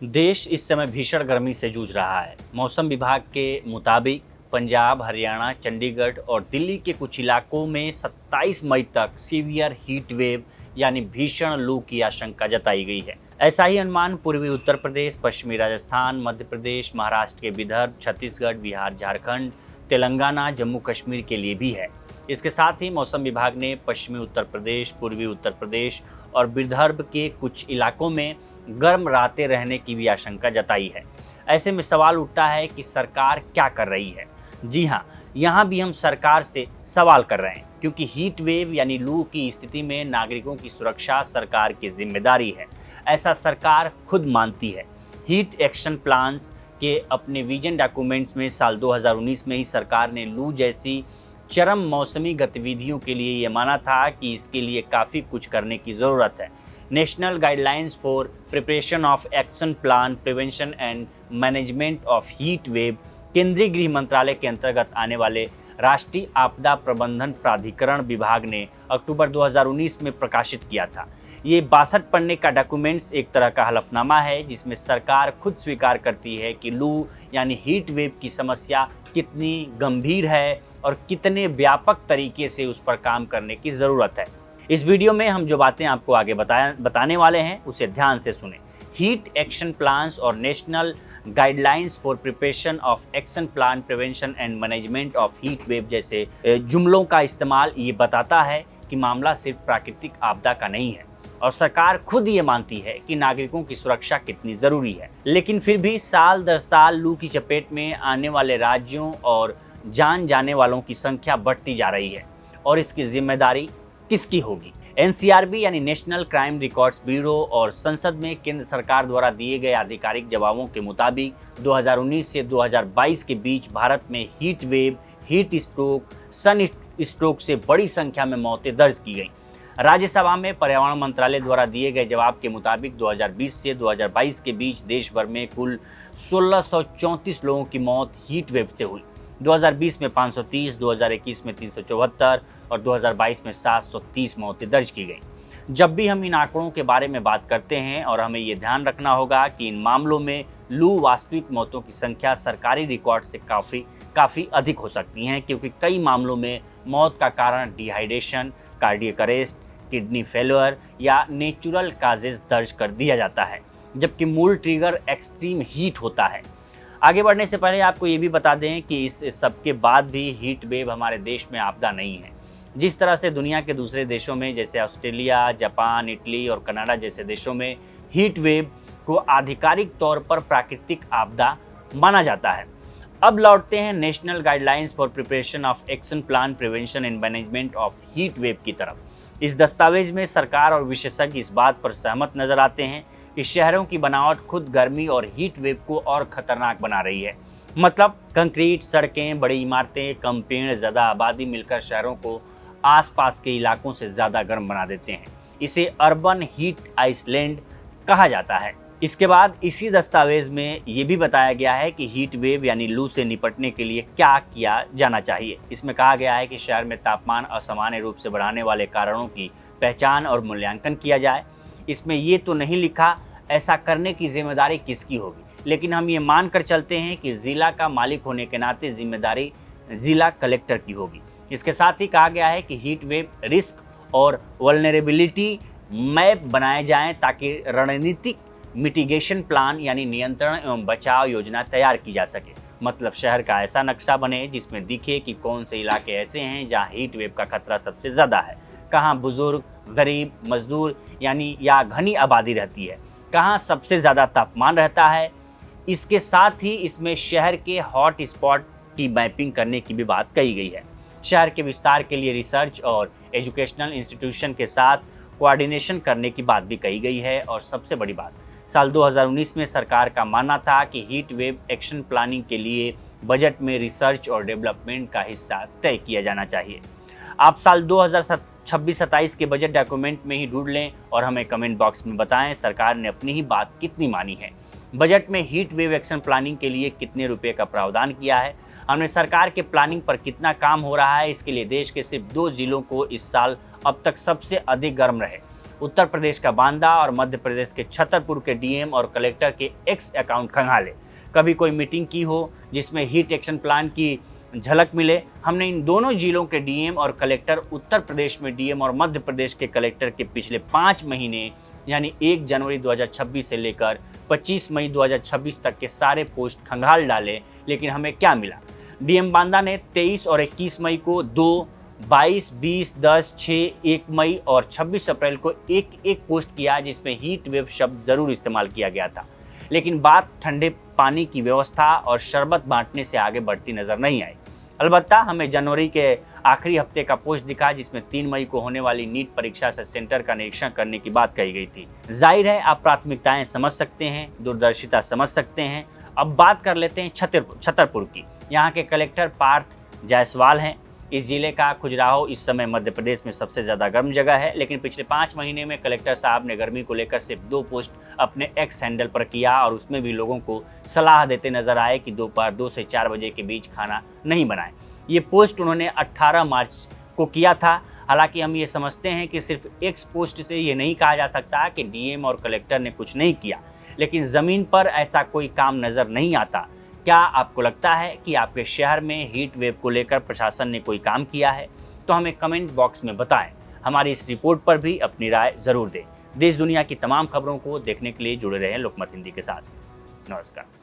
देश इस समय भीषण गर्मी से जूझ रहा है। मौसम विभाग के मुताबिक पंजाब, हरियाणा, चंडीगढ़ और दिल्ली के कुछ इलाकों में 27 मई तक सीवियर हीट वेव यानी भीषण लू की आशंका जताई गई है। ऐसा ही अनुमान पूर्वी उत्तर प्रदेश, पश्चिमी राजस्थान, मध्य प्रदेश, महाराष्ट्र के विदर्भ, छत्तीसगढ़, बिहार, झारखंड, तेलंगाना, जम्मू कश्मीर के लिए भी है। इसके साथ ही मौसम विभाग ने पश्चिमी उत्तर प्रदेश, पूर्वी उत्तर प्रदेश और विदर्भ के कुछ इलाकों में गर्म रातें रहने की भी आशंका जताई है। ऐसे में सवाल उठता है कि सरकार क्या कर रही है। जी हाँ, यहाँ भी हम सरकार से सवाल कर रहे हैं, क्योंकि हीट वेव यानी लू की स्थिति में नागरिकों की सुरक्षा सरकार की जिम्मेदारी है। ऐसा सरकार खुद मानती है। हीट एक्शन प्लान्स के अपने विजन डॉक्यूमेंट्स में साल 2019 में ही सरकार ने लू जैसी चरम मौसमी गतिविधियों के लिए ये माना था कि इसके लिए काफ़ी कुछ करने की ज़रूरत है। National guidelines for preparation of action plan prevention and management of heat wave केंद्रीय गृह मंत्रालय के अंतर्गत आने वाले राष्ट्रीय आपदा प्रबंधन प्राधिकरण विभाग ने अक्टूबर 2019 में प्रकाशित किया था। ये 62 पन्ने का डॉक्यूमेंट्स एक तरह का हलफनामा है, जिसमें सरकार खुद स्वीकार करती है कि लू यानी हीट वेव की समस्या कितनी गंभीर है और कितने व्यापक तरीके से उस पर काम करने की ज़रूरत है। इस वीडियो में हम जो बातें आपको आगे बताने वाले हैं उसे ध्यान से सुनें। हीट एक्शन प्लान्स और national guidelines for preparation of action plan prevention and management of heat wave जैसे जुमलों का इस्तेमाल ये बताता है कि मामला सिर्फ प्राकृतिक आपदा का नहीं है, और सरकार खुद ये मानती है कि नागरिकों की सुरक्षा कितनी ज़रूरी है। लेकिन फिर भी साल दर साल लू की चपेट में आने वाले राज्यों और जान जाने वालों की संख्या बढ़ती जा रही है, और इसकी जिम्मेदारी किसकी होगी? एनसीआरबी यानी नेशनल क्राइम रिकॉर्ड्स ब्यूरो और संसद में केंद्र सरकार द्वारा दिए गए आधिकारिक जवाबों के मुताबिक 2019 से 2022 के बीच भारत में heat wave, heat stroke, sunstroke से बड़ी संख्या में मौतें दर्ज की गईं। राज्यसभा में पर्यावरण मंत्रालय द्वारा दिए गए जवाब के मुताबिक 2020 से 2022 के बीच देश भर में कुल 1634 लोगों की मौत हीट वेव से हुई। 2020 में 530, 2021 में 374 और 2022 में 730 मौतें दर्ज की गई। जब भी हम इन आंकड़ों के बारे में बात करते हैं, और हमें ये ध्यान रखना होगा कि इन मामलों में लू वास्तविक मौतों की संख्या सरकारी रिकॉर्ड से काफ़ी अधिक हो सकती हैं, क्योंकि कई मामलों में मौत का कारण dehydration, cardiac arrest, kidney failure या नेचुरल काजेज दर्ज कर दिया जाता है, जबकि मूल ट्रिगर एक्सट्रीम हीट होता है। आगे बढ़ने से पहले आपको ये भी बता दें कि इस सब के बाद भी हीट वेव हमारे देश में आपदा नहीं है। जिस तरह से दुनिया के दूसरे देशों में जैसे ऑस्ट्रेलिया, जापान, इटली और कनाडा जैसे देशों में हीट वेव को आधिकारिक तौर पर प्राकृतिक आपदा माना जाता है। अब लौटते हैं national guidelines for preparation of action plan prevention and management of heat wave की तरफ। इस दस्तावेज में सरकार और विशेषज्ञ इस बात पर सहमत नजर आते हैं कि शहरों की बनावट खुद गर्मी और हीट वेव को और खतरनाक बना रही है। मतलब कंक्रीट सड़कें, बड़ी इमारतें, कम पेड़, ज़्यादा आबादी मिलकर शहरों को आसपास के इलाकों से ज़्यादा गर्म बना देते हैं। इसे अर्बन हीट आइसलैंड कहा जाता है। इसके बाद इसी दस्तावेज में ये भी बताया गया है कि हीट वेव यानी लू से निपटने के लिए क्या किया जाना चाहिए। इसमें कहा गया है कि शहर में तापमान असामान्य रूप से बढ़ाने वाले कारणों की पहचान और मूल्यांकन किया जाए। इसमें ये तो नहीं लिखा ऐसा करने की जिम्मेदारी किसकी होगी, लेकिन हम ये मान कर चलते हैं कि ज़िला का मालिक होने के नाते जिम्मेदारी ज़िला कलेक्टर की होगी। इसके साथ ही कहा गया है कि हीट वेव रिस्क और वल्नरेबिलिटी मैप बनाए जाएं, ताकि रणनीतिक मिटिगेशन प्लान यानी नियंत्रण एवं बचाव योजना तैयार की जा सके। मतलब शहर का ऐसा नक्शा बने जिसमें दिखे कि कौन से इलाके ऐसे हैं जहाँ हीट वेव का खतरा सबसे ज़्यादा है, कहाँ बुजुर्ग, गरीब, मजदूर यानी या घनी आबादी रहती है, कहाँ सबसे ज़्यादा तापमान रहता है। इसके साथ ही इसमें शहर के हॉट स्पॉट की मैपिंग करने की भी बात कही गई है। शहर के विस्तार के लिए रिसर्च और एजुकेशनल इंस्टीट्यूशन के साथ कोऑर्डिनेशन करने की बात भी कही गई है। और सबसे बड़ी बात, साल 2019 में सरकार का मानना था कि हीट वेव एक्शन प्लानिंग के लिए बजट में रिसर्च और डेवलपमेंट का हिस्सा तय किया जाना चाहिए। आप साल 2026-27 के बजट डॉक्यूमेंट में ही ढूंढ लें और हमें कमेंट बॉक्स में बताएं सरकार ने अपनी ही बात कितनी मानी है। बजट में हीट वेव एक्शन प्लानिंग के लिए कितने रुपए का प्रावधान किया है, हमने सरकार के प्लानिंग पर कितना काम हो रहा है। इसके लिए देश के सिर्फ 2 जिलों को इस साल अब तक सबसे अधिक गर्म रहे उत्तर प्रदेश का बांदा और मध्य प्रदेश के छतरपुर के डीएम और कलेक्टर के एक्स अकाउंट खंगाले। कभी कोई मीटिंग की हो जिसमें हीट एक्शन प्लान की झलक मिले। हमने इन दोनों जिलों के डीएम और कलेक्टर, उत्तर प्रदेश में डीएम और मध्य प्रदेश के कलेक्टर के पिछले 5 महीने यानी 1 जनवरी 2026 से लेकर 25 मई 2026 तक के सारे पोस्ट खंगाल डाले। लेकिन हमें क्या मिला? डीएम बांदा ने 23 और 21 मई को 2, 22, 20, 10, 6, 1 मई और 26 अप्रैल को एक पोस्ट किया जिसमें हीट वेव शब्द जरूर इस्तेमाल किया गया था। लेकिन बात ठंडे पानी की व्यवस्था और शरबत बांटने से आगे बढ़ती नजर नहीं आई। अलबत्ता हमें जनवरी के आखिरी हफ्ते का पोस्ट दिखा जिसमें 3 मई को होने वाली नीट परीक्षा से सेंटर का निरीक्षण करने की बात कही गई थी। जाहिर है आप प्राथमिकताएं समझ सकते हैं, दूरदर्शिता समझ सकते हैं। अब बात कर लेते हैं छतरपुर की। यहाँ के कलेक्टर पार्थ जायसवाल हैं। इस जिले का खजुराहो इस समय मध्य प्रदेश में सबसे ज़्यादा गर्म जगह है, लेकिन पिछले 5 महीने में कलेक्टर साहब ने गर्मी को लेकर सिर्फ 2 पोस्ट अपने एक्स हैंडल पर किया और उसमें भी लोगों को सलाह देते नजर आए कि दोपहर 2 से 4 बजे के बीच खाना नहीं बनाएं। ये पोस्ट उन्होंने 18 मार्च को किया था। हालांकि हम ये समझते हैं कि सिर्फ एक्स पोस्ट से ये नहीं कहा जा सकता कि डीएम और कलेक्टर ने कुछ नहीं किया, लेकिन ज़मीन पर ऐसा कोई काम नज़र नहीं आता। क्या आपको लगता है कि आपके शहर में हीट वेव को लेकर प्रशासन ने कोई काम किया है? तो हमें कमेंट बॉक्स में बताएं। हमारी इस रिपोर्ट पर भी अपनी राय ज़रूर दें। देश दुनिया की तमाम खबरों को देखने के लिए जुड़े रहें लोकमत हिंदी के साथ। नमस्कार।